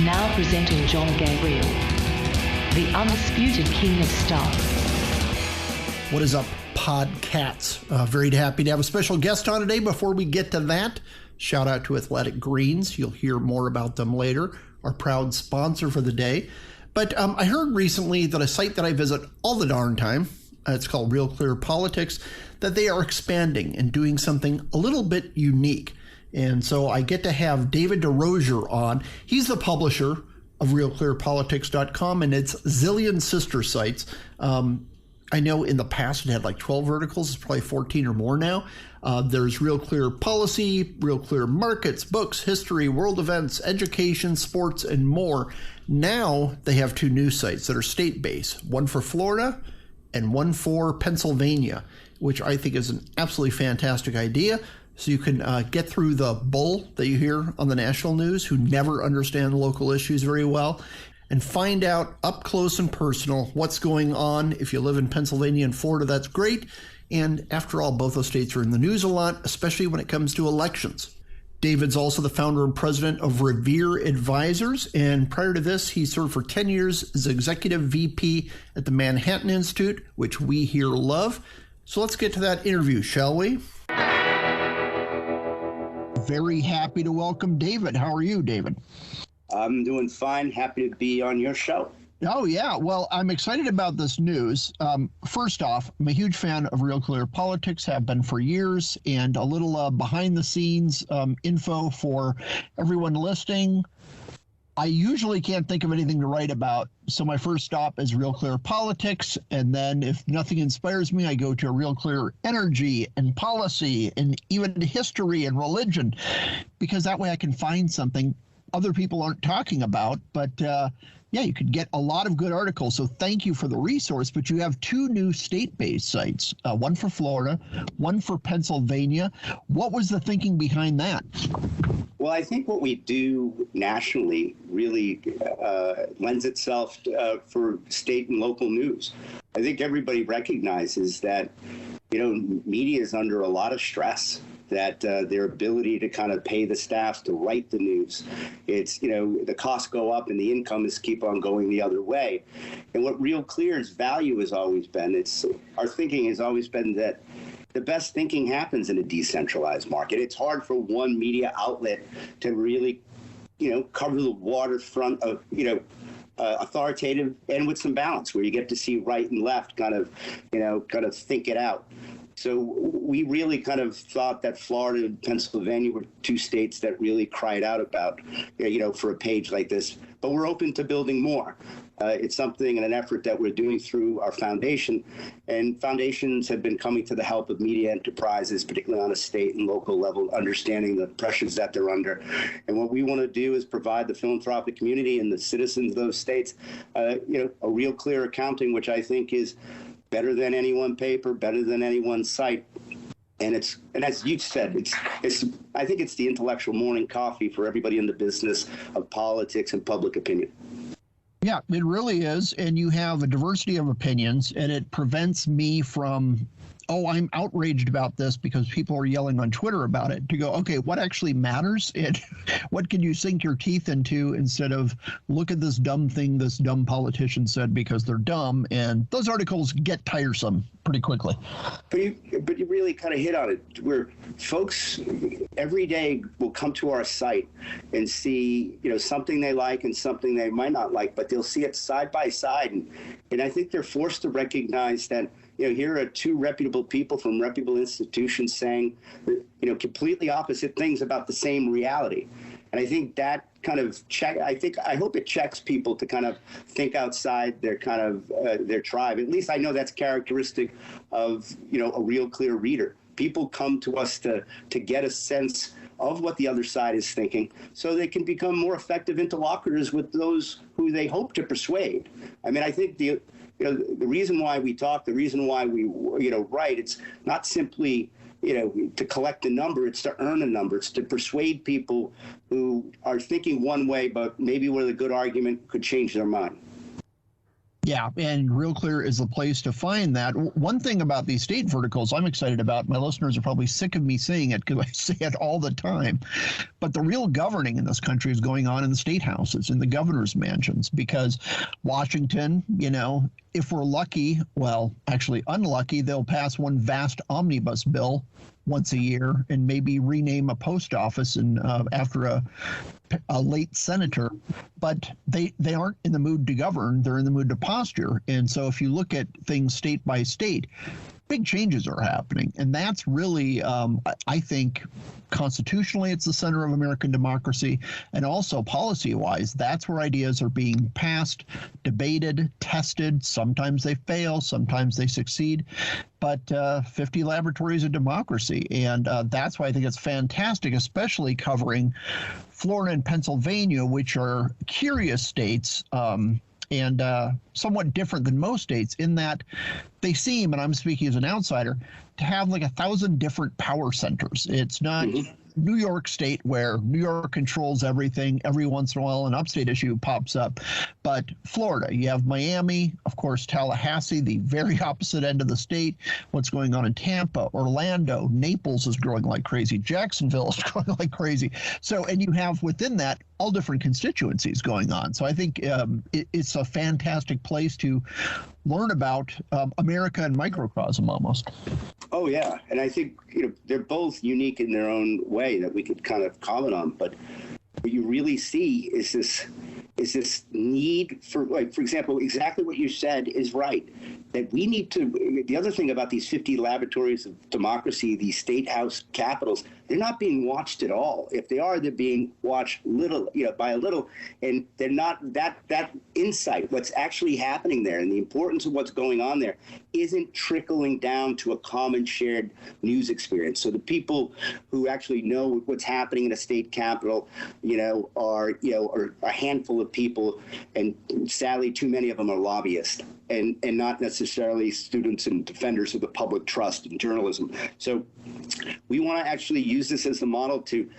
Now presenting John Gabriel, the undisputed king of stuff. What is up, Podcats? Very happy to have a special guest on today. Before we get to that, shout out to Athletic Greens. You'll hear more about them later, our proud sponsor for the day. But I heard recently that a site that I visit all the darn time, it's called RealClear Politics, that they are expanding and doing something a little bit unique. And so I get to have David DesRosiers on. He's the publisher of RealClearPolitics.com and its zillion sister sites. I know in the past it had like 12 verticals. It's probably 14 or more now. There's RealClear Policy, RealClear Markets, Books, History, World Events, Education, Sports, and more. Now they have two new sites that are state-based, one for Florida and one for Pennsylvania, which I think is an absolutely fantastic idea. So you can get through the bull that you hear on the national news who never understand local issues very well and find out up close and personal what's going on. If you live in Pennsylvania and Florida, that's great. And after all, both those states are in the news a lot, especially when it comes to elections. David's also the founder and president of Revere Advisors. And prior to this, he served for 10 years as executive VP at the Manhattan Institute, which we here love. So let's get to that interview, shall we? Very happy to welcome David. How are you, David? I'm doing fine. Happy to be on your show. Oh, yeah. Well, I'm excited about this news. First off, I'm a huge fan of RealClear Politics, have been for years, and a little behind-the-scenes info for everyone listening. I usually can't think of anything to write about, so my first stop is RealClear Politics, and then if nothing inspires me, I go to RealClear Energy and Policy and even history and religion, because that way I can find something other people aren't talking about. But yeah, you could get a lot of good articles. So thank you for the resource. But you have two new state-based sites, one for Florida, one for Pennsylvania. What was the thinking behind that? Well, I think what we do nationally really lends itself for state and local news. I think everybody recognizes that, media is under a lot of stress, that their ability to kind of pay the staff to write the news, it's, the costs go up and the income is keep on going the other way. And what RealClear's value has always been, our thinking has always been that the best thinking happens in a decentralized market. It's hard for one media outlet to really, cover the waterfront of, authoritative and with some balance where you get to see right and left kind of think it out. So we really kind of thought that Florida and Pennsylvania were two states that really cried out about, for a page like this. But we're open to building more. It's something and an effort that we're doing through our foundation. And foundations have been coming to the help of media enterprises, particularly on a state and local level, understanding the pressures that they're under. And what we want to do is provide the philanthropic community and the citizens of those states, a real clear accounting, which I think is better than any one paper, better than any one site. And as you said, I think it's the intellectual morning coffee for everybody in the business of politics and public opinion. Yeah, it really is. And you have a diversity of opinions, and it prevents me from, I'm outraged about this because people are yelling on Twitter about it, to go, okay, what actually matters? What can you sink your teeth into instead of look at this dumb thing this dumb politician said because they're dumb? And those articles get tiresome pretty quickly. But you really kind of hit on it, where folks every day will come to our site and see, something they like and something they might not like, but they'll see it side by side. And I think they're forced to recognize that, here are two reputable people from reputable institutions saying, completely opposite things about the same reality. And I think that kind of I hope it checks people to kind of think outside their kind of their tribe. At least I know that's characteristic of, a RealClear reader. People come to us to get a sense of what the other side is thinking so they can become more effective interlocutors with those who they hope to persuade. I mean, I think the reason why we talk, the reason why we, write, it's not simply, to collect a number, it's to earn a number. It's to persuade people who are thinking one way, but maybe with a good argument could change their mind. Yeah, and RealClear is the place to find that. One thing about these state verticals I'm excited about, my listeners are probably sick of me saying it because I say it all the time, but the real governing in this country is going on in the state houses, in the governor's mansions, because Washington, if we're lucky, well, actually unlucky, they'll pass one vast omnibus bill once a year and maybe rename a post office and after a late senator, but they aren't in the mood to govern. They're in the mood to posture. And so if you look at things state by state, big changes are happening. And that's really, I think, constitutionally, it's the center of American democracy. And also policy-wise, that's where ideas are being passed, debated, tested. Sometimes they fail, sometimes they succeed. But 50 laboratories of democracy. And that's why I think it's fantastic, especially covering Florida and Pennsylvania, which are curious states. And somewhat different than most states in that they seem, and I'm speaking as an outsider, to have like 1,000 different power centers. It's not New York State where New York controls everything. Every once in a while an upstate issue pops up. But Florida, you have Miami, of course, Tallahassee, the very opposite end of the state. What's going on in Tampa, Orlando, Naples is growing like crazy. Jacksonville is growing like crazy. So, and you have within that all different constituencies going on. So I think it's a fantastic place to learn about America in microcosm almost. Oh, yeah. And I think, they're both unique in their own way that we could kind of comment on. But what you really see is this need for, like, for example, exactly what you said is right. That we need to, the other thing about these 50 laboratories of democracy, these state house capitals, they're not being watched at all. If they are, they're being watched by a little, and they're not that insight, what's actually happening there and the importance of what's going on there isn't trickling down to a common shared news experience. So the people who actually know what's happening in a state capital, are a handful of people, and sadly too many of them are lobbyists and not necessarily students and defenders of the public trust in journalism. So we want to actually use this as the model to,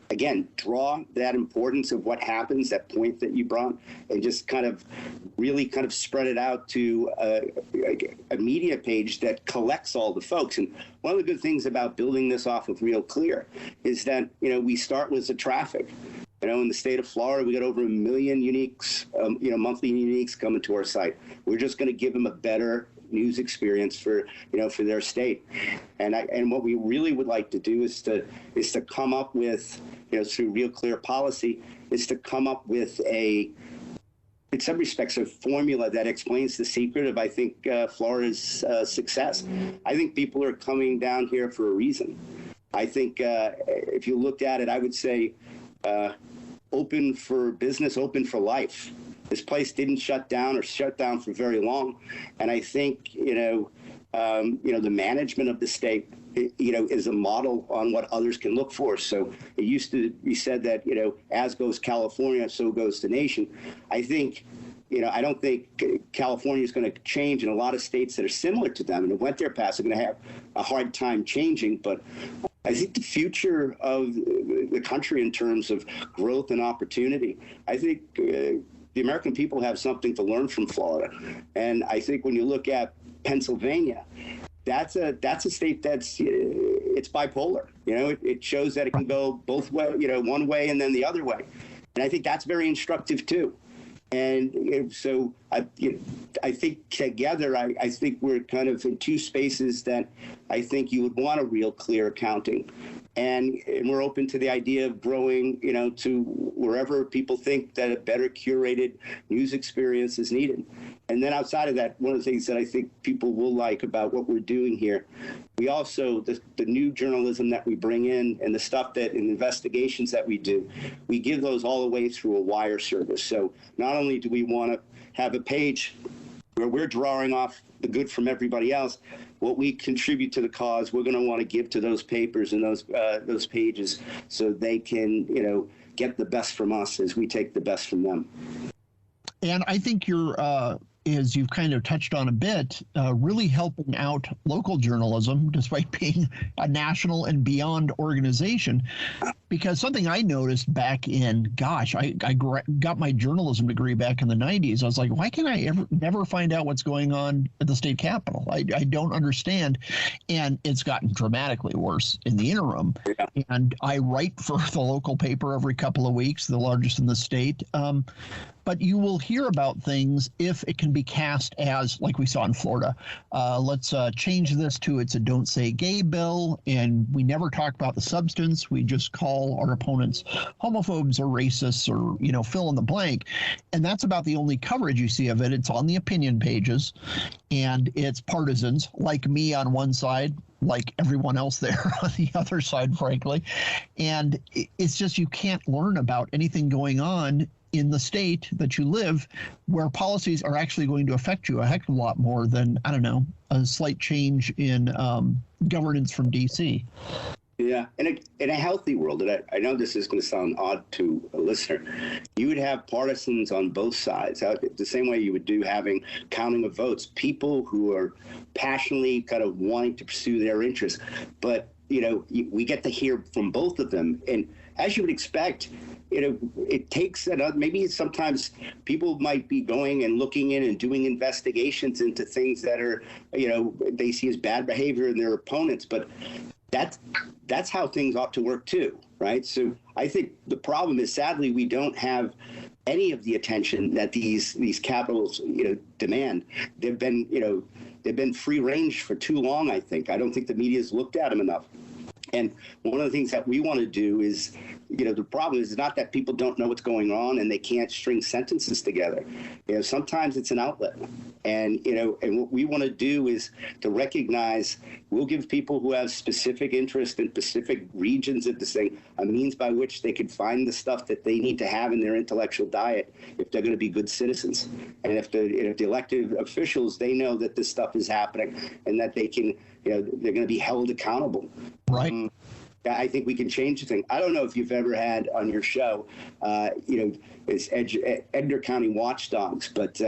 again, draw that importance of what happens, that point that you brought, and just kind of really kind of spread it out to a media page that collects all the folks. And one of the good things about building this off of RealClear is that, we start with the traffic. In the state of Florida, we got over 1 million uniques, monthly uniques coming to our site. We're just going to give them a better news experience for their state. And what we really would like to do is to come up with, through RealClear policy, is to come up with in some respects, a formula that explains the secret of, I think, Florida's success. I think people are coming down here for a reason. I think if you looked at it, I would say open for business, open for life. This place didn't shut down for very long. And I think, the management of the state, is a model on what others can look for. So it used to be said that, as goes California, so goes the nation. I think, I don't think California is going to change, and a lot of states that are similar to them and have went their paths are going to have a hard time changing. But I think the future of the country in terms of growth and opportunity, I think the American people have something to learn from Florida. And I think when you look at Pennsylvania, that's a state it's bipolar. It shows that it can go both way, one way and then the other way. And I think that's very instructive too. And so I think together, I think we're kind of in two spaces that I think you would want a RealClear accounting. And we're open to the idea of growing, to wherever people think that a better curated news experience is needed. And then outside of that, one of the things that I think people will like about what we're doing here, we also, the new journalism that we bring in and the stuff that in investigations that we do, we give those all the way through a wire service. So not only do we want to have a page where we're drawing off the good from everybody else, what we contribute to the cause, we're going to want to give to those papers and those pages so they can, get the best from us as we take the best from them. And I think you're is you've kind of touched on a bit, really helping out local journalism, despite being a national and beyond organization. Because something I noticed back in, I got my journalism degree back in the 90s. I was like, why can I never find out what's going on at the state capitol? I don't understand. And it's gotten dramatically worse in the interim. Yeah. And I write for the local paper every couple of weeks, the largest in the state. But you will hear about things if it can be cast as, like we saw in Florida, let's change this to it's a don't say gay bill, and we never talk about the substance. We just call our opponents homophobes or racists or, fill in the blank. And that's about the only coverage you see of it. It's on the opinion pages, and it's partisans like me on one side, like everyone else there on the other side, frankly. And it's just you can't learn about anything going on in the state that you live where policies are actually going to affect you a heck of a lot more than, I don't know, a slight change in governance from D.C. Yeah, in a healthy world, and I know this is going to sound odd to a listener, you would have partisans on both sides, the same way you would do having counting of votes, people who are passionately kind of wanting to pursue their interests. But, we get to hear from both of them. And as you would expect, it takes maybe sometimes people might be going and looking in and doing investigations into things that are, they see as bad behavior in their opponents. But that's how things ought to work too, right? So I think the problem is, sadly, we don't have any of the attention that these capitals, demand. They've been free range for too long, I think. I don't think the media's looked at them enough. And one of the things that we want to do is, the problem is not that people don't know what's going on and they can't string sentences together. Sometimes it's an outlet. And, and what we want to do is to recognize, we'll give people who have specific interest in specific regions of this thing a means by which they can find the stuff that they need to have in their intellectual diet if they're going to be good citizens. And if the elected officials, they know that this stuff is happening and that they can, they're going to be held accountable. Right. I think we can change the thing. I don't know if you've ever had on your show, it's Edgar County Watchdogs, but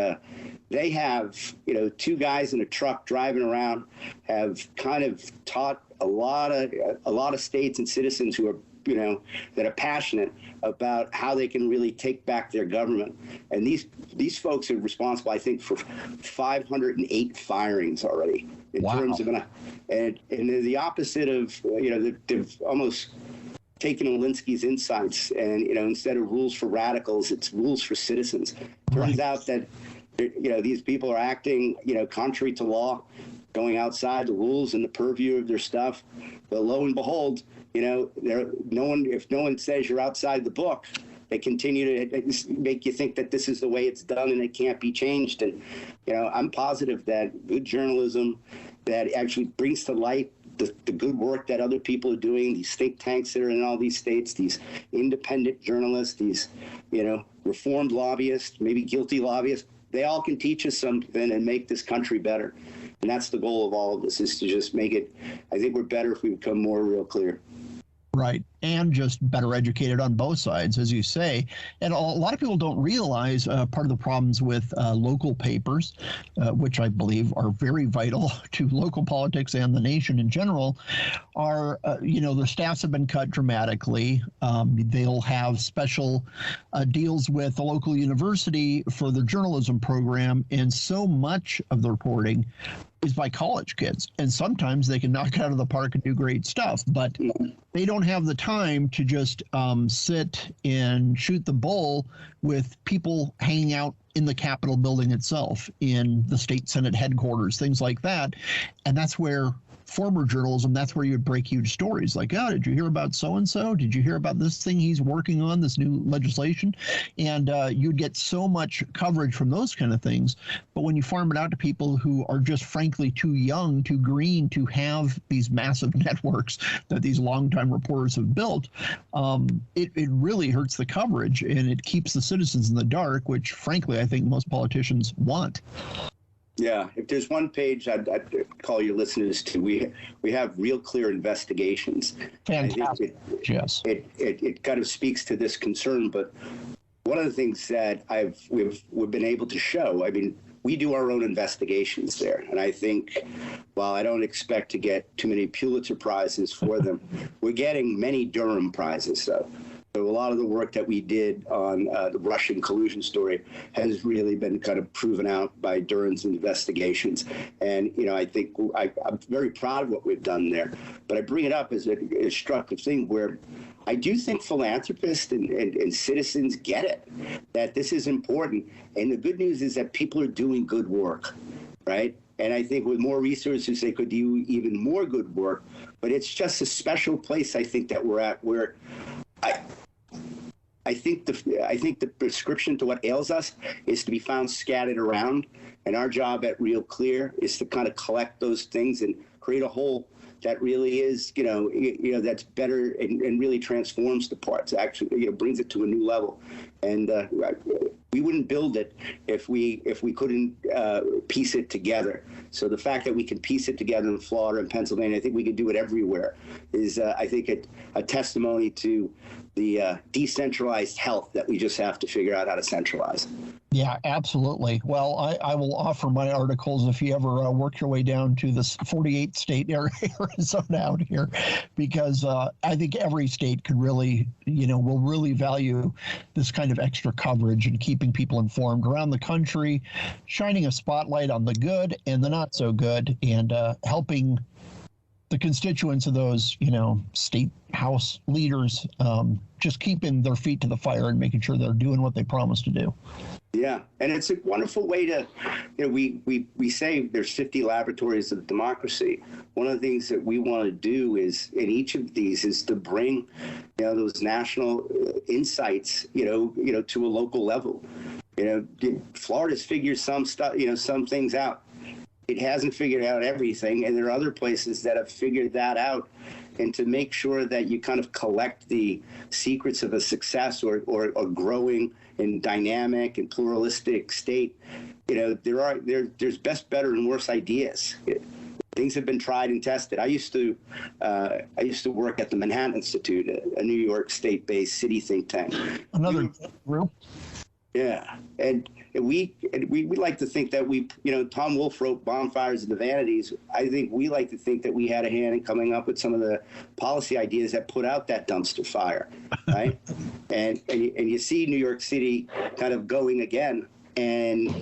they have, two guys in a truck driving around, have kind of taught a lot of states and citizens who are, that are passionate about how they can really take back their government. And these folks are responsible, I think, for 508 firings already. In terms of, and the opposite of, they've almost taken Alinsky's insights and, instead of rules for radicals, it's rules for citizens. Turns out that, these people are acting, contrary to law, going outside the rules and the purview of their stuff. But lo and behold, if no one says you're outside the book, they continue to make you think that this is the way it's done and it can't be changed. And, I'm positive that good journalism that actually brings to light the good work that other people are doing, these think tanks that are in all these states, these independent journalists, these, reformed lobbyists, maybe guilty lobbyists, they all can teach us something and make this country better. And that's the goal of all of this, is to just make it, I think we're better if we become more real clear. Right. And just better educated on both sides, as you say. And a lot of people don't realize part of the problems with local papers, which I believe are very vital to local politics and the nation in general, are, their staffs have been cut dramatically. They'll have special deals with the local university for their journalism program. And so much of the reporting is by college kids. And sometimes they can knock it out of the park and do great stuff, but they don't have the time to just sit and shoot the bull with people hanging out in the Capitol building itself, in the state Senate headquarters, things like that. And that's where former journalism, that's where you'd break huge stories like, oh, did you hear about so-and-so? Did you hear about this thing he's working on, this new legislation? And you'd get so much coverage from those kind of things. But when you farm it out to people who are just frankly too young, too green to have these massive networks that these longtime reporters have built, it really hurts the coverage, and it keeps the citizens in the dark, which frankly I think most politicians want. Yeah, if there's one page I'd call your listeners to, we have RealClear investigations. Fantastic. Yes. It kind of speaks to this concern, but one of the things that we've been able to show, I mean, we do our own investigations there. And I think, while I don't expect to get too many Pulitzer Prizes for them, we're getting many Durham Prizes. So a lot of the work that we did on the Russian collusion story has really been kind of proven out by Durham's investigations. And, I think I'm very proud of what we've done there. But I bring it up as a constructive thing where I do think philanthropists and citizens get it, that this is important. And the good news is that people are doing good work, right? And I think with more resources, they could do even more good work. But it's just a special place, I think, that we're at, where I think the prescription to what ails us is to be found scattered around. And our job at RealClear is to kind of collect those things and create a whole that really is, that's better and really transforms the parts. Actually, brings it to a new level. And we wouldn't build it if we couldn't piece it together. So the fact that we can piece it together in Florida and Pennsylvania, I think we can do it everywhere, is I think a testimony to the decentralized health that we just have to figure out how to centralize. Yeah, absolutely. Well, I will offer my articles if you ever work your way down to this 48 state area, Arizona out here, because I think every state could really, will really value this kind of extra coverage and keeping people informed around the country, shining a spotlight on the good and the not so good, and helping the constituents of those, state house leaders, just keeping their feet to the fire and making sure they're doing what they promised to do. Yeah, and it's a wonderful way to, we say there's 50 laboratories of democracy. One of the things that we want to do is, in each of these, is to bring, those national insights, to a local level. Florida's figured some stuff, some things out. It hasn't figured out everything, and there are other places that have figured that out. And to make sure that you kind of collect the secrets of a success or a growing and dynamic and pluralistic state, there's best, better, and worse ideas. Things have been tried and tested. I used to work at the Manhattan Institute, a New York State-based city think tank. Another group. Yeah, and we like to think that Tom Wolfe wrote Bonfires of the Vanities. I think we like to think that we had a hand in coming up with some of the policy ideas that put out that dumpster fire, right? and you see New York City kind of going again, and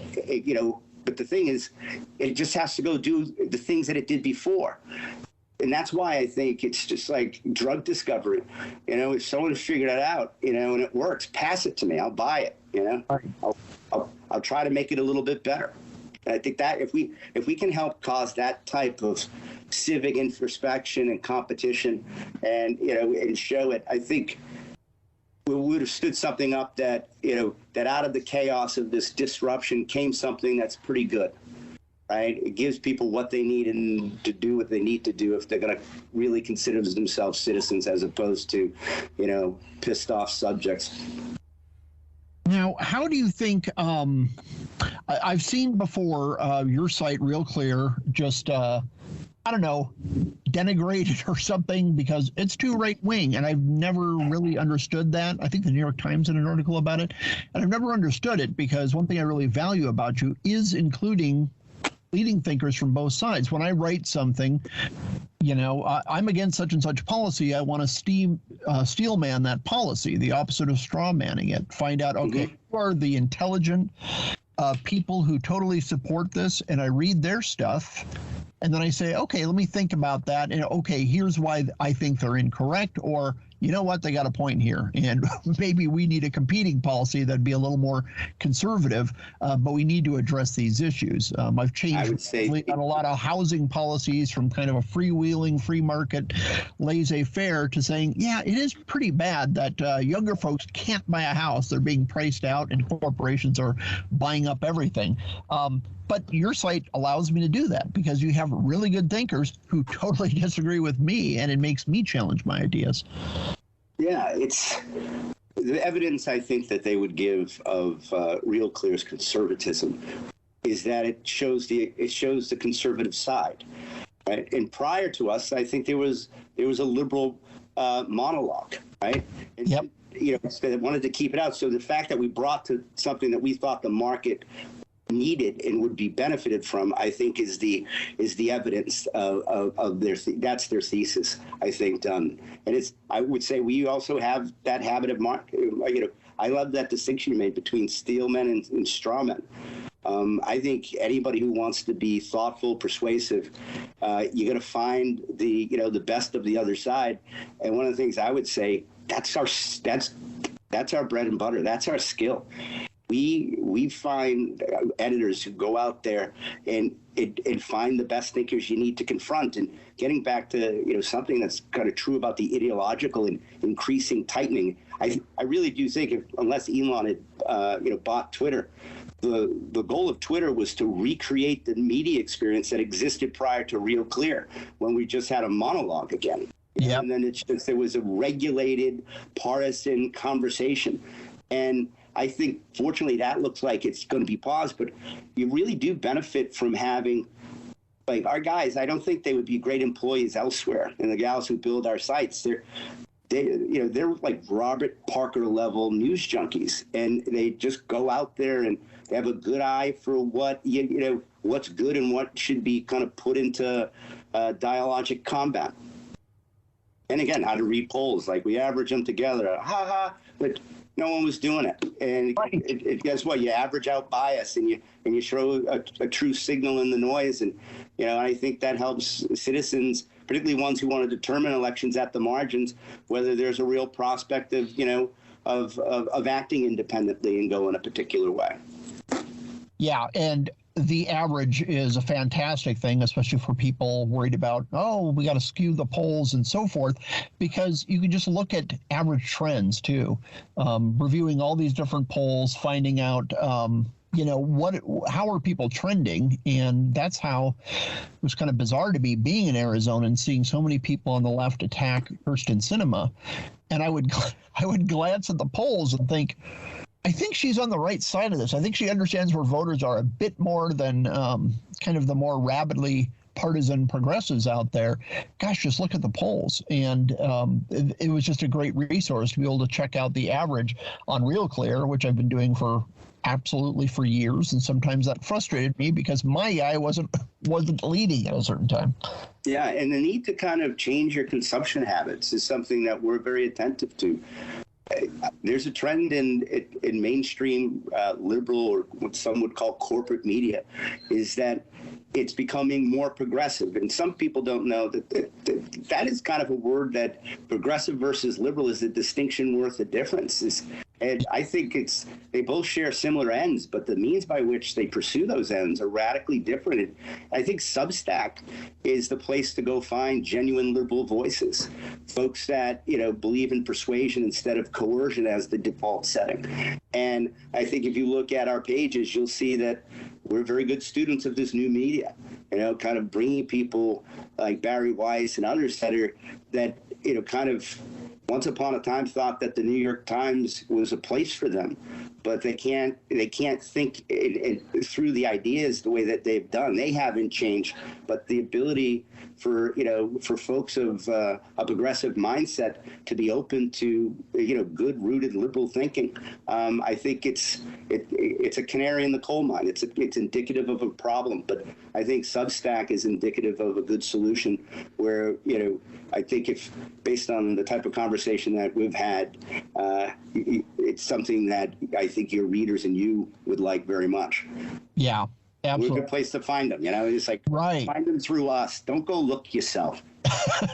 but the thing is, it just has to go do the things that it did before. And that's why I think it's just like drug discovery. If someone figured it out, and it works, pass it to me. I'll buy it. I'll try to make it a little bit better. And I think that if we can help cause that type of civic introspection and competition, and and show it, I think we would have stood something up that that out of the chaos of this disruption came something that's pretty good. Right? It gives people what they need and to do what they need to do if they're going to really consider themselves citizens, as opposed to, pissed off subjects. Now, how do you think, I've seen before your site, RealClear, just, denigrated or something because it's too right-wing, and I've never really understood that. I think the New York Times did an article about it, and I've never understood it because one thing I really value about you is including leading thinkers from both sides. When I write something, I'm against such and such policy. I want to steel man that policy, the opposite of straw manning it. Find out, okay, who are the intelligent people who totally support this, and I read their stuff, and then I say, okay, let me think about that, and okay, here's why I think they're incorrect, or you know what, they got a point here, and maybe we need a competing policy that'd be a little more conservative, but we need to address these issues. I've changed on a lot of housing policies from kind of a freewheeling, free market, laissez-faire to saying, yeah, it is pretty bad that younger folks can't buy a house. They're being priced out, and corporations are buying up everything. But your site allows me to do that because you have really good thinkers who totally disagree with me, and it makes me challenge my ideas. Yeah, it's the evidence I think that they would give of RealClear's conservatism is that it shows the conservative side, right? And prior to us, I think there was a liberal monologue, right? And, yep. They wanted to keep it out. So the fact that we brought to something that we thought the market needed and would be benefited from, I think, is the evidence of their that's their thesis, I think, done. And I would say we also have that habit of I love that distinction you made between steelmen and strawmen. I think anybody who wants to be thoughtful, persuasive, you got to find the best of the other side. And one of the things I would say, that's our bread and butter. That's our skill. We find editors who go out there and find the best thinkers you need to confront. And getting back to something that's kind of true about the ideological and increasing tightening, I really do think unless Elon had bought Twitter, the goal of Twitter was to recreate the media experience that existed prior to RealClear, when we just had a monologue again. Yep. And then there was a regulated, partisan conversation. And I think, fortunately, that looks like it's going to be paused, but you really do benefit from having, like, our guys. I don't think they would be great employees elsewhere. And the gals who build our sites, they're like Robert Parker level news junkies, and they just go out there and they have a good eye for what what's good and what should be kind of put into dialogic combat. And again, how to read polls, like we average them together, but no one was doing it. And guess what? You average out bias, and you show a true signal in the noise. And I think that helps citizens, particularly ones who want to determine elections at the margins, whether there's a real prospect of acting independently and go in a particular way. Yeah, and the average is a fantastic thing, especially for people worried about, we got to skew the polls and so forth, because you can just look at average trends too, reviewing all these different polls, finding out, how are people trending? And that's how it was kind of bizarre to be being in Arizona and seeing so many people on the left attack Kirsten Sinema. And I would glance at the polls and think, I think she's on the right side of this. I think she understands where voters are a bit more than kind of the more rabidly partisan progressives out there. Gosh, just look at the polls. And it was just a great resource to be able to check out the average on RealClear, which I've been doing for years. And sometimes that frustrated me because my guy wasn't leading at a certain time. Yeah, and the need to kind of change your consumption habits is something that we're very attentive to. There's a trend in mainstream liberal, or what some would call corporate media, is that it's becoming more progressive. And some people don't know that is kind of a word that progressive versus liberal is a distinction worth a difference. And I think they both share similar ends, but the means by which they pursue those ends are radically different. And I think Substack is the place to go find genuine liberal voices, folks that believe in persuasion instead of coercion as the default setting. And I think if you look at our pages, you'll see that we're very good students of this new media, kind of bringing people like Barry Weiss and others that kind of once upon a time thought that the New York Times was a place for them, but they can't think through the ideas the way that they've done. They haven't changed, but the ability for folks of a progressive mindset to be open to good rooted liberal thinking, I think it's a canary in the coal mine. It's indicative of a problem, but I think Substack is indicative of a good solution where I think if based on the type of conversation that we've had, it's something that I think your readers and you would like very much. Yeah, absolutely. We're a good place to find them. It's like, right. Find them through us. Don't go look yourself.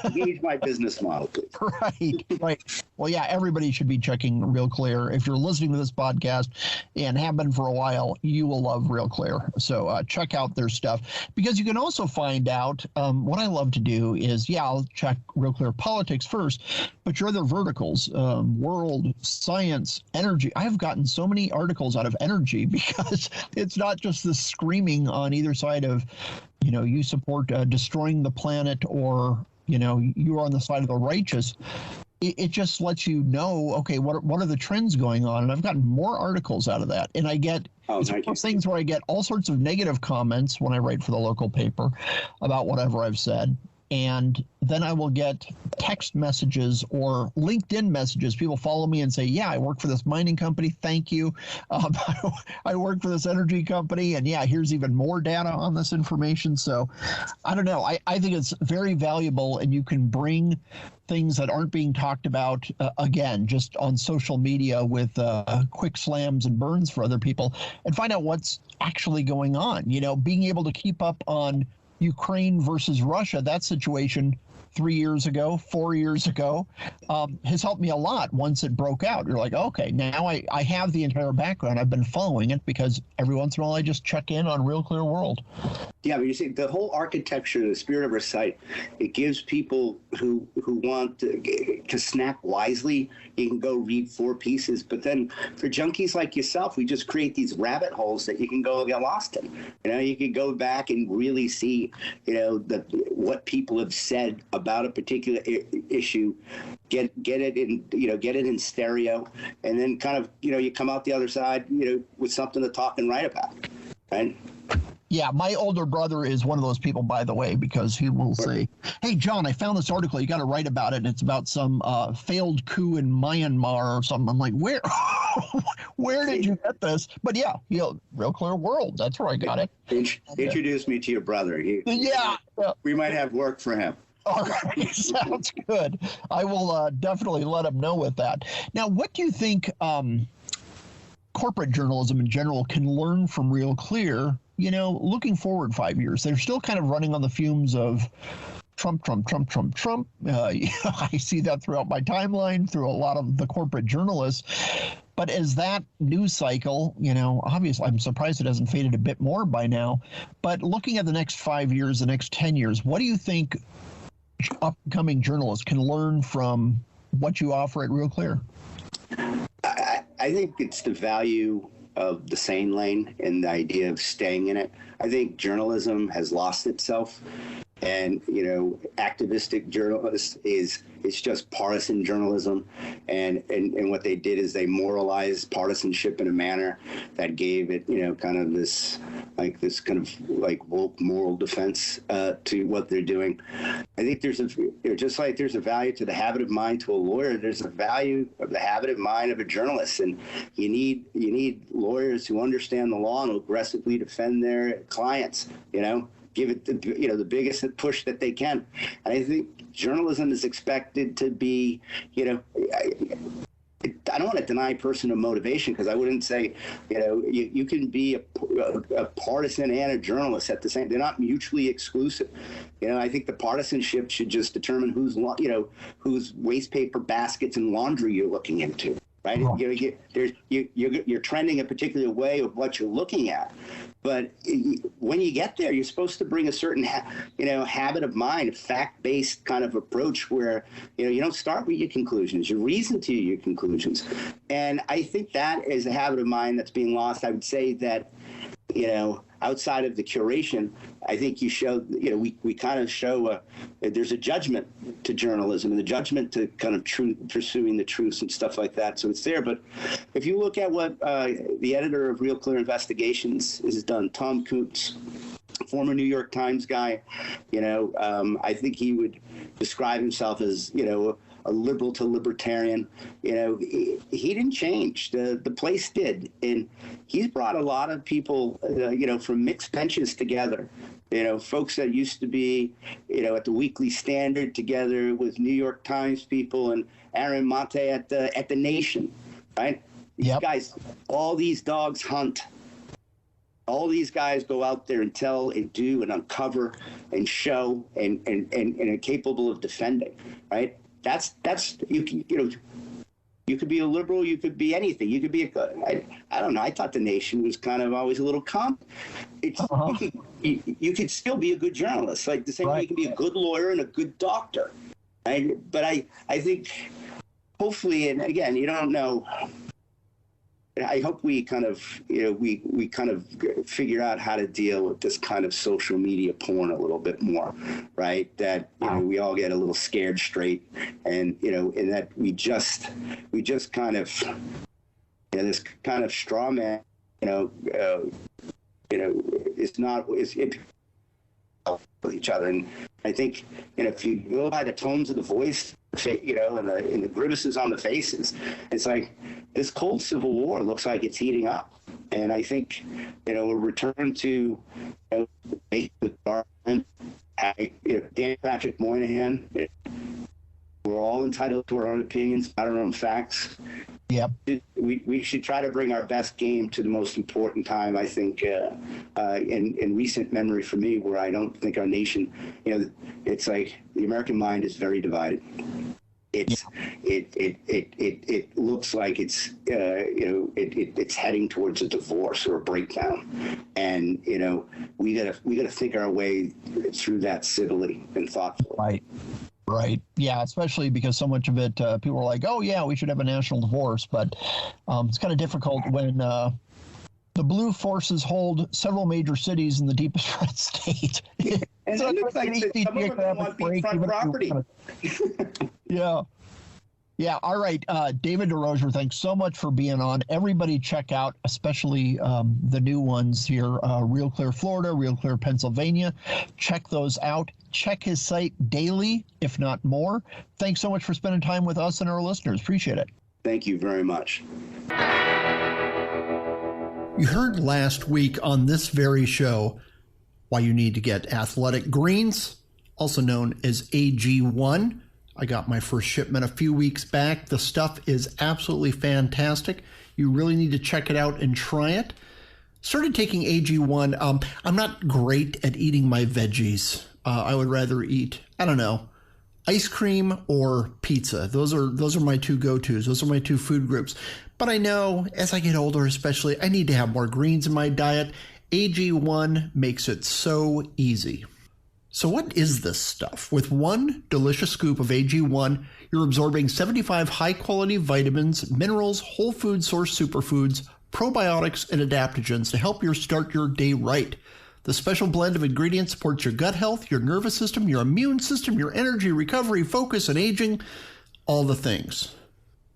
Engage my business model, please. Right. Well, yeah, everybody should be checking RealClear. If you're listening to this podcast and have been for a while, you will love RealClear. So check out their stuff, because you can also find out what I love to do is, I'll check RealClear politics first, but your other verticals, world, science, energy. I've gotten so many articles out of energy because it's not just the screaming on either side of, you support destroying the planet, or, you're on the side of the righteous. It just lets you know, okay, what are the trends going on? And I've gotten more articles out of that. And I get things where I get all sorts of negative comments when I write for the local paper about whatever I've said. and then I will get text messages or LinkedIn messages. People follow me and say, yeah, I work for this mining company. Thank you. I work for this energy company. And yeah, here's even more data on this information. So I don't know. I think it's very valuable, and you can bring things that aren't being talked about, again, just on social media with quick slams and burns for other people, and find out what's actually going on. You know, being able to keep up on Ukraine versus Russia, that situation 3 years ago, 4 years ago, has helped me a lot once it broke out. You're like, okay, now I have the entire background. I've been following it because every once in a while I just check in on RealClear World. Yeah, but you see, the whole architecture, the spirit of our site, it gives people who want to snap wisely. You can go read 4 pieces, but then for junkies like yourself, we just create these rabbit holes that you can go get lost in. You know, you can go back and really see, you know, what people have said about a particular issue, get it in stereo, and then kind of, you know, you come out the other side, you know, with something to talk and write about, right? Yeah, my older brother is one of those people, by the way, because he will say, hey, John, I found this article. You got to write about it. And it's about some failed coup in Myanmar or something. I'm like, where did you get this? But yeah, you know, RealClear World. That's where I got it. Introduce me to your brother. Yeah. We might have work for him. All right, sounds good. I will definitely let him know with that. Now, what do you think corporate journalism in general can learn from RealClear, you know, looking forward 5 years? They're still kind of running on the fumes of Trump. I see that throughout my timeline, through a lot of the corporate journalists. But as that news cycle, you know, obviously, I'm surprised it hasn't faded a bit more by now. But looking at the next 5 years, the next 10 years, what do you think upcoming journalists can learn from what you offer at RealClear? I think it's the value of the sane lane and the idea of staying in it. I think journalism has lost itself, and, you know, activistic journalists it's just partisan journalism, and what they did is they moralized partisanship in a manner that gave it, you know, kind of this kind of woke moral defense to what they're doing. I think just like there's a value to the habit of mind to a lawyer, there's a value of the habit of mind of a journalist, and you need lawyers who understand the law and aggressively defend their clients. You know, give it the biggest push that they can. And I think journalism is expected to be, you know, I don't want to deny personal motivation, because I wouldn't say, you know, you can be a partisan and a journalist at the same. They're not mutually exclusive. You know, I think the partisanship should just determine whose waste paper baskets and laundry you're looking into. Right? You're trending a particular way of what you're looking at. But when you get there, you're supposed to bring a certain, habit of mind, a fact-based kind of approach where, you know, you don't start with your conclusions. You reason to your conclusions. And I think that is a habit of mind that's being lost. I would say that, you know, outside of the curation, I think you show, you know, we kind of show there's a judgment to journalism and the judgment to kind of pursuing the truth and stuff like that. So it's there. But if you look at what the editor of RealClear Investigations has done, Tom Coots, former New York Times guy, you know, I think he would describe himself as, you know, a liberal to libertarian. You know, he didn't change. The place did. And he's brought a lot of people, you know, from mixed benches together. You know, folks that used to be, you know, at the Weekly Standard together with New York Times people, and Aaron Mate at the Nation, right? These guys, all these dogs hunt. All these guys go out there and tell and do and uncover and show and are capable of defending, right? That's you know, you could be a liberal, you could be anything. You could be I don't know. I thought the Nation was kind of always a little calm. It's you could still be a good journalist, like the same way you can be a good lawyer and a good doctor. Right? But I think hopefully, and again, you don't know. I hope we kind of, you know, we kind of figure out how to deal with this kind of social media porn a little bit more, right? That, you know, we all get a little scared straight, and, you know, and that we just kind of, you know, this kind of straw man, is not, with each other. And I think, if you go by the tones of the voice, and the grimaces on the faces, it's like this cold Civil War looks like it's heating up. And I think, a return to Dan Patrick Moynihan, we're all entitled to our own opinions, not our own facts. Yep. We should try to bring our best game to the most important time, I think, in recent memory for me, where I don't think our nation, it's like the American mind is very divided. It looks like it's it's heading towards a divorce or a breakdown, and we gotta think our way through that civilly and thoughtfully. Right. Yeah, especially because so much of it, people are like, oh, yeah, we should have a national divorce. But it's kind of difficult when the blue forces hold several major cities in the deepest red state. And so it looks like some of them want beachfront property. Yeah. Yeah. All right. David DesRosiers, thanks so much for being on. Everybody check out, especially the new ones here, RealClear Florida, RealClear Pennsylvania. Check those out. Check his site daily, if not more. Thanks so much for spending time with us and our listeners. Appreciate it. Thank you very much. You heard last week on this very show why you need to get Athletic Greens, also known as AG1. I got my first shipment a few weeks back. The stuff is absolutely fantastic. You really need to check it out and try it. Started taking AG1. I'm not great at eating my veggies. I would rather eat, ice cream or pizza. Those are my two go-tos. Those are my two food groups. But I know as I get older, especially, I need to have more greens in my diet. AG1 makes it so easy. So what is this stuff? With one delicious scoop of AG1, you're absorbing 75 high-quality vitamins, minerals, whole food source superfoods, probiotics, and adaptogens to help you start your day right. The special blend of ingredients supports your gut health, your nervous system, your immune system, your energy, recovery, focus, and aging, all the things.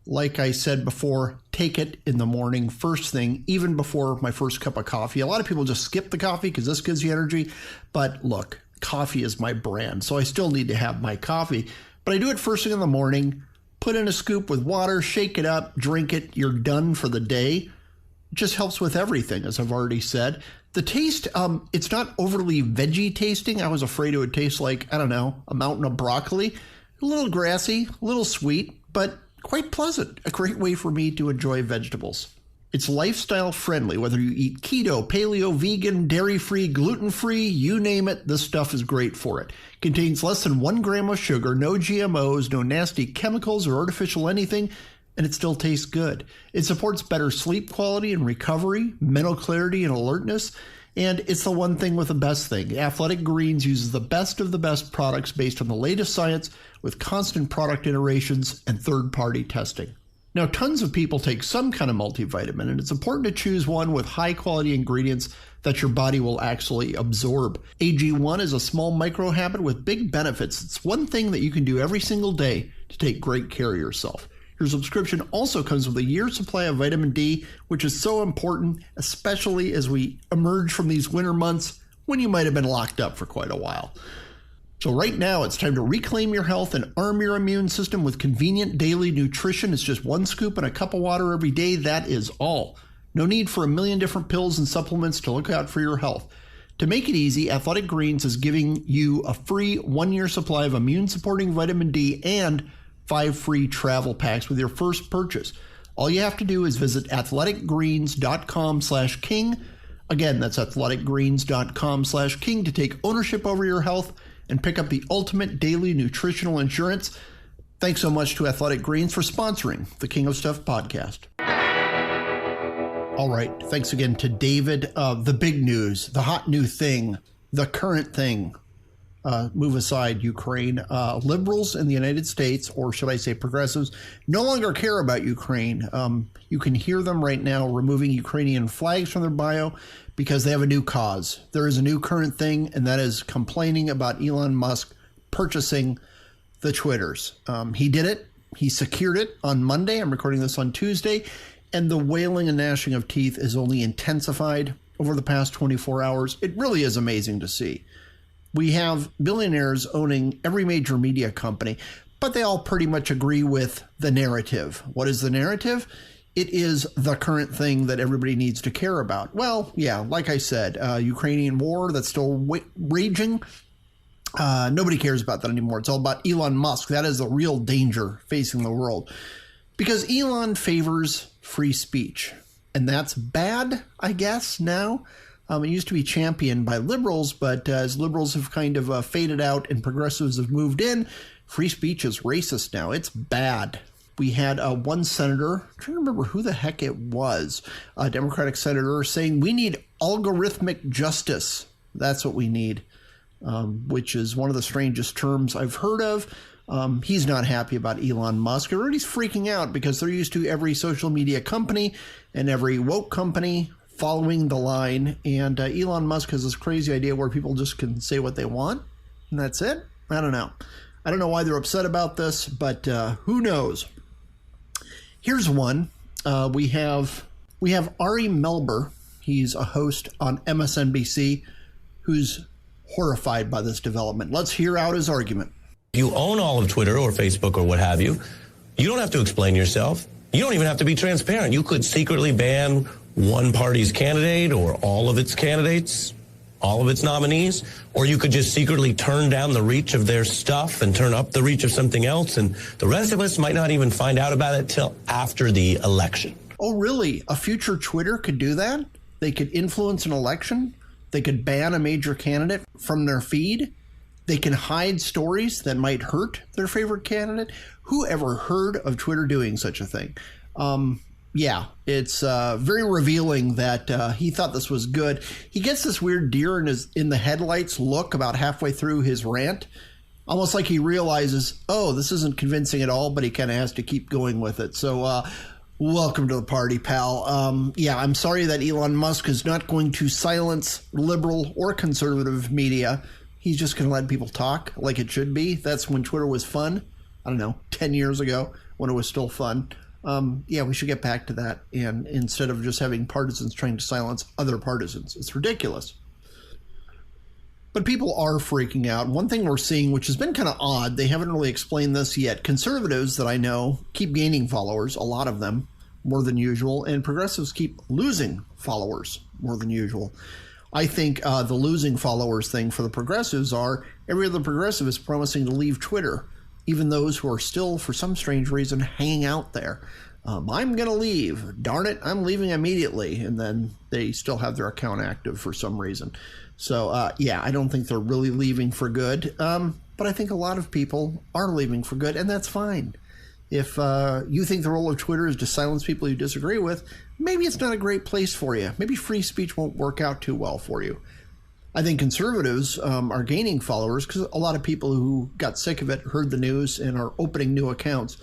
Like I said before, take it in the morning, first thing, even before my first cup of coffee. A lot of people just skip the coffee because this gives you energy. But look, coffee is my brand, so I still need to have my coffee. But I do it first thing in the morning, put in a scoop with water, shake it up, drink it, you're done for the day. It just helps with everything, as I've already said. The taste, it's not overly veggie tasting. I was afraid it would taste like, a mountain of broccoli. A little grassy, a little sweet, but quite pleasant. A great way for me to enjoy vegetables. It's lifestyle friendly, whether you eat keto, paleo, vegan, dairy-free, gluten-free, you name it, this stuff is great for it. Contains less than 1 gram of sugar, no GMOs, no nasty chemicals or artificial anything, and it still tastes good. It supports better sleep quality and recovery, mental clarity and alertness, and it's the one thing with the best thing. Athletic Greens uses the best of the best products based on the latest science with constant product iterations and third-party testing. Now, tons of people take some kind of multivitamin, and it's important to choose one with high-quality ingredients that your body will actually absorb. AG1 is a small micro habit with big benefits. It's one thing that you can do every single day to take great care of yourself. Your subscription also comes with a year's supply of vitamin D, which is so important, especially as we emerge from these winter months when you might have been locked up for quite a while. So right now, it's time to reclaim your health and arm your immune system with convenient daily nutrition. It's just 1 scoop and a cup of water every day. That is all. No need for a million different pills and supplements to look out for your health. To make it easy, Athletic Greens is giving you a free 1-year supply of immune-supporting vitamin D and 5 free travel packs with your first purchase. All you have to do is visit athleticgreens.com/king. Again, that's athleticgreens.com/king to take ownership over your health and pick up the ultimate daily nutritional insurance. Thanks so much to Athletic Greens for sponsoring the King of Stuff podcast. All right. Thanks again to David. The big news, the hot new thing, the current thing. Move aside, Ukraine. Liberals in the United States, or should I say progressives, no longer care about Ukraine. You can hear them right now removing Ukrainian flags from their bio because they have a new cause. There is a new current thing, and that is complaining about Elon Musk purchasing the Twitters. He did it. He secured it on Monday. I'm recording this on Tuesday, and the wailing and gnashing of teeth is only intensified over the past 24 hours. It really is amazing to see. We have billionaires owning every major media company, but they all pretty much agree with the narrative. What is the narrative? It is the current thing that everybody needs to care about. Well, yeah, like I said, Ukrainian war that's still raging. Nobody cares about that anymore. It's all about Elon Musk. That is the real danger facing the world, because Elon favors free speech, and that's bad, I guess, now. It used to be championed by liberals, but as liberals have kind of faded out and progressives have moved in, free speech is racist now. It's bad. We had one senator, I'm trying to remember who the heck it was, a Democratic senator, saying we need algorithmic justice. That's what we need, which is one of the strangest terms I've heard of. He's not happy about Elon Musk. Everybody's freaking out because they're used to every social media company and every woke company following the line. And Elon Musk has this crazy idea where people just can say what they want, and that's it. I don't know. I don't know why they're upset about this, but who knows? Here's one. We have Ari Melber. He's a host on MSNBC who's horrified by this development. Let's hear out his argument. You own all of Twitter or Facebook or what have you. You don't have to explain yourself. You don't even have to be transparent. You could secretly ban one party's candidate or all of its candidates, all of its nominees, or you could just secretly turn down the reach of their stuff and turn up the reach of something else, and the rest of us might not even find out about it till after the election. Oh, really? A future Twitter could do that? They could influence an election? They could ban a major candidate from their feed? They can hide stories that might hurt their favorite candidate? Who ever heard of Twitter doing such a thing? Yeah, it's very revealing that he thought this was good. He gets this weird deer in the headlights look about halfway through his rant, almost like he realizes, oh, this isn't convincing at all, but he kind of has to keep going with it. So welcome to the party, pal. Yeah, I'm sorry that Elon Musk is not going to silence liberal or conservative media. He's just going to let people talk like it should be. That's when Twitter was fun. I don't know, 10 years ago when it was still fun. Yeah, we should get back to that. And instead of just having partisans trying to silence other partisans, it's ridiculous. But people are freaking out. One thing we're seeing, which has been kind of odd, they haven't really explained this yet. Conservatives that I know keep gaining followers, a lot of them, more than usual, and progressives keep losing followers more than usual. I think the losing followers thing for the progressives are every other progressive is promising to leave Twitter, even those who are still, for some strange reason, hanging out there. I'm going to leave. Darn it, I'm leaving immediately. And then they still have their account active for some reason. So, yeah, I don't think they're really leaving for good. But I think a lot of people are leaving for good, and that's fine. If you think the role of Twitter is to silence people you disagree with, maybe it's not a great place for you. Maybe free speech won't work out too well for you. I think conservatives are gaining followers because a lot of people who got sick of it heard the news and are opening new accounts.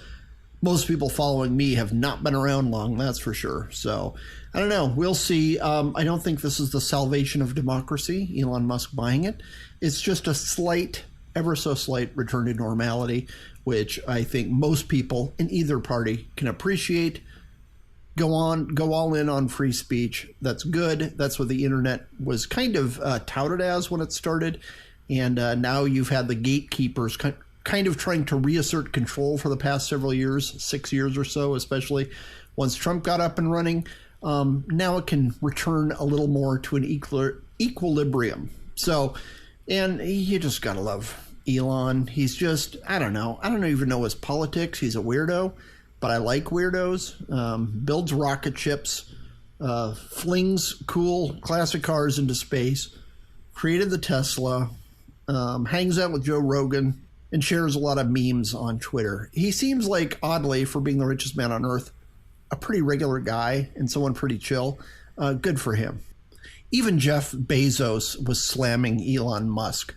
Most people following me have not been around long, that's for sure. So, I don't know. We'll see. I don't think this is the salvation of democracy, Elon Musk buying it. It's just a slight, ever so slight return to normality, which I think most people in either party can appreciate. Go all in on free speech. That's good. That's what the internet was kind of touted as when it started. And now you've had the gatekeepers kind of trying to reassert control for the past several years, 6 years or so, especially once Trump got up and running. Now it can return a little more to an equilibrium. So, and you just got to love Elon. He's just, I don't even know his politics. He's a weirdo. But I like weirdos. Builds rocket ships, flings cool classic cars into space, created the Tesla, hangs out with Joe Rogan, and shares a lot of memes on Twitter. He seems like, oddly, for being the richest man on earth, a pretty regular guy and someone pretty chill. Good for him. Even Jeff Bezos was slamming Elon Musk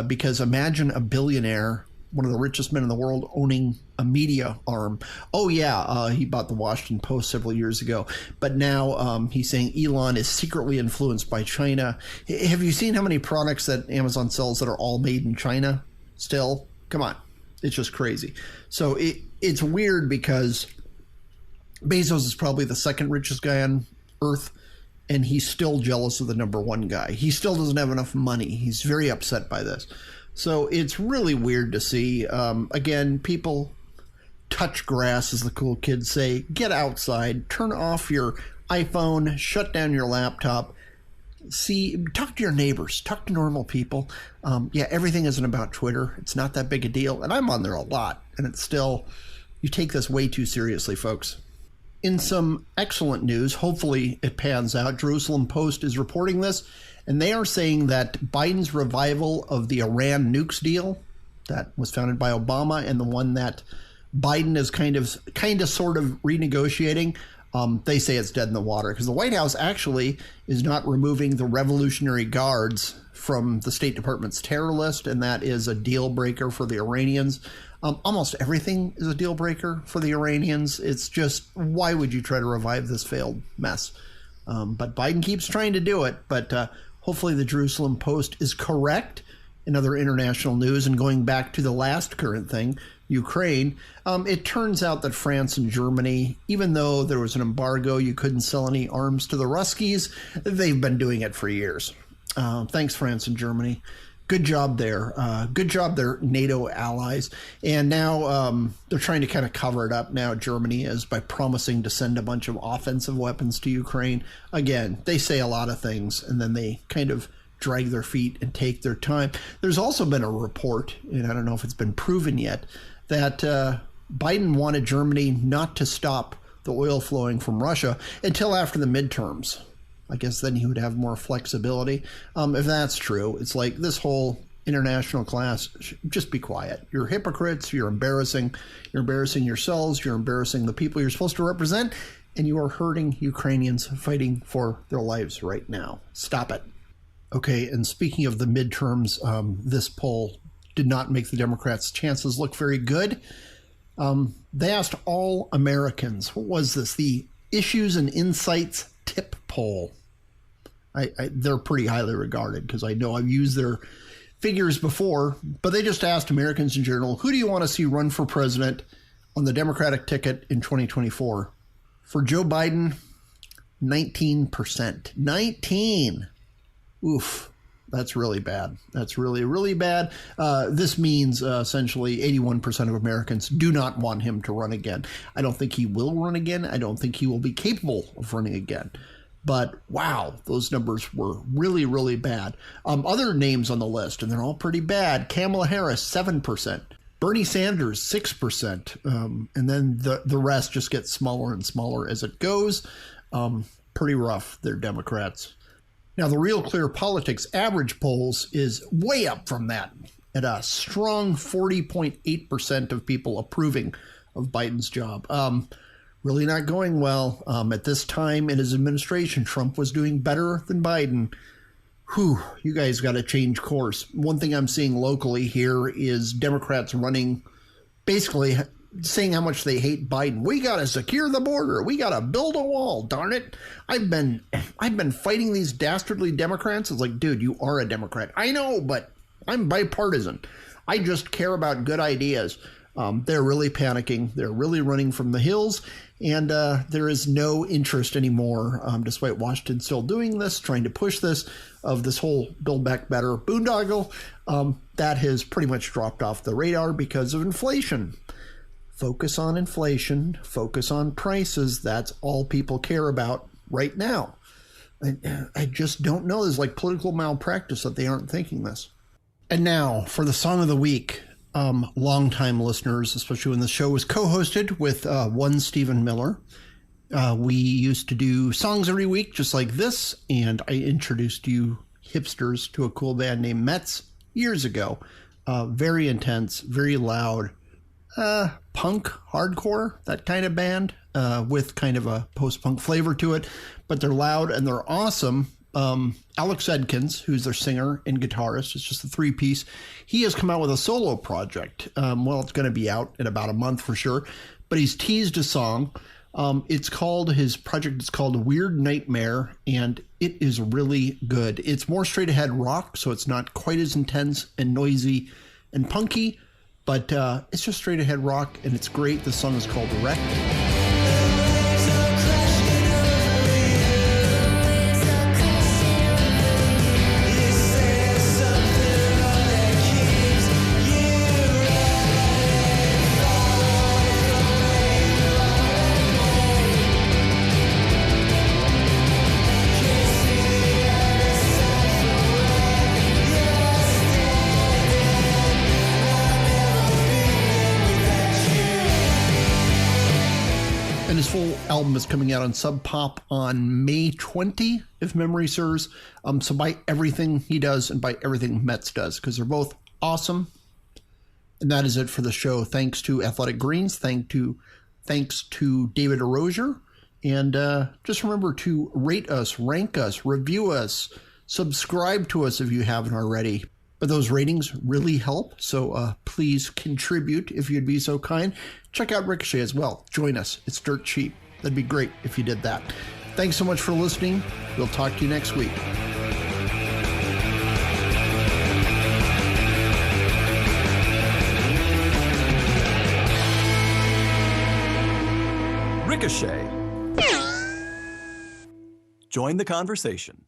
because imagine a billionaire, one of the richest men in the world, owning a media arm. Oh, yeah, he bought the Washington Post several years ago. But now he's saying Elon is secretly influenced by China. Have you seen how many products that Amazon sells that are all made in China still? Come on. It's just crazy. So it's weird because Bezos is probably the second richest guy on Earth. and he's still jealous of the number one guy. He still doesn't have enough money. He's very upset by this. So it's really weird to see. Again, people touch grass, as the cool kids say. Get outside, turn off your iPhone, shut down your laptop. Talk to your neighbors, talk to normal people. Everything isn't about Twitter. It's not that big a deal. And I'm on there a lot. And it's still, you take this way too seriously, folks. In some excellent news, hopefully it pans out, Jerusalem Post is reporting this, and they are saying that Biden's revival of the Iran nukes deal that was founded by Obama and the one that Biden is kind of sort of renegotiating, they say it's dead in the water because the White House actually is not removing the Revolutionary Guards from the State Department's terror list, and that is a deal breaker for the Iranians. Almost everything is a deal breaker for the Iranians. It's just, why would you try to revive this failed mess? But Biden keeps trying to do it. But hopefully the Jerusalem Post is correct. In other international news, and going back to the last current thing, Ukraine, it turns out that France and Germany, even though there was an embargo, you couldn't sell any arms to the Ruskies, they've been doing it for years. Thanks, France and Germany. Good job there. Good job, they're NATO allies. And now they're trying to kind of cover it up now, Germany is, by promising to send a bunch of offensive weapons to Ukraine. Again, they say a lot of things, and then they kind of drag their feet and take their time. There's also been a report, and I don't know if it's been proven yet, that Biden wanted Germany not to stop the oil flowing from Russia until after the midterms. I guess then he would have more flexibility. If that's true, it's like this whole international class, just be quiet. You're hypocrites. You're embarrassing. You're embarrassing yourselves. You're embarrassing the people you're supposed to represent. And you are hurting Ukrainians fighting for their lives right now. Stop it. Okay, and speaking of the midterms, this poll did not make the Democrats' chances look very good. They asked all Americans, what was this? The Issues and Insights Tip Poll. They're pretty highly regarded because I know I've used their figures before, but they just asked Americans in general, who do you want to see run for president on the Democratic ticket in 2024? For Joe Biden, 19%. 19! Oof. That's really bad. That's really, really bad. This means essentially 81% of Americans do not want him to run again. I don't think he will run again. I don't think he will be capable of running again. But wow, those numbers were really, really bad. Other names on the list, and they're all pretty bad. Kamala Harris, 7%. Bernie Sanders, 6%. And then the rest just gets smaller and smaller as it goes. Pretty rough. They're Democrats. Now, the RealClear Politics average polls is way up from that, at a strong 40.8% of people approving of Biden's job. Really not going well. At this time in his administration, Trump was doing better than Biden. Whew, you guys got to change course. One thing I'm seeing locally here is Democrats running, basically saying how much they hate Biden. We got to secure the border. We got to build a wall. Darn it. I've been fighting these dastardly Democrats. It's like, dude, you are a Democrat. I know, but I'm bipartisan. I just care about good ideas. They're really panicking. They're really running from the hills. And there is no interest anymore, despite Washington still doing this, trying to push this, of this whole Build Back Better boondoggle. That has pretty much dropped off the radar because of inflation. Focus on inflation, focus on prices. That's all people care about right now. I just don't know. There's like political malpractice that they aren't thinking this. And now for the song of the week. Longtime listeners, especially when the show was co-hosted with one Stephen Miller. We used to do songs every week just like this, and I introduced you hipsters to a cool band named Mets years ago. Very intense, very loud, punk, hardcore, that kind of band, with kind of a post-punk flavor to it, but they're loud and they're awesome. Alex Edkins, who's their singer and guitarist, it's just a three-piece. He has come out with a solo project. It's going to be out in about a month for sure, but he's teased a song. His project is called Weird Nightmare, and it is really good. It's more straight ahead rock, so it's not quite as intense and noisy and punky, but it's just straight ahead rock, and it's great. The song is called Wrecked. And his full album is coming out on Sub Pop on May 20, if memory serves. So buy everything he does and buy everything Mets does, because they're both awesome. And that is it for the show. Thanks to Athletic Greens. Thanks to David DesRosiers. And just remember to rate us, rank us, review us, subscribe to us if you haven't already. But those ratings really help, so please contribute if you'd be so kind. Check out Ricochet as well. Join us. It's dirt cheap. That'd be great if you did that. Thanks so much for listening. We'll talk to you next week. Ricochet. Join the conversation.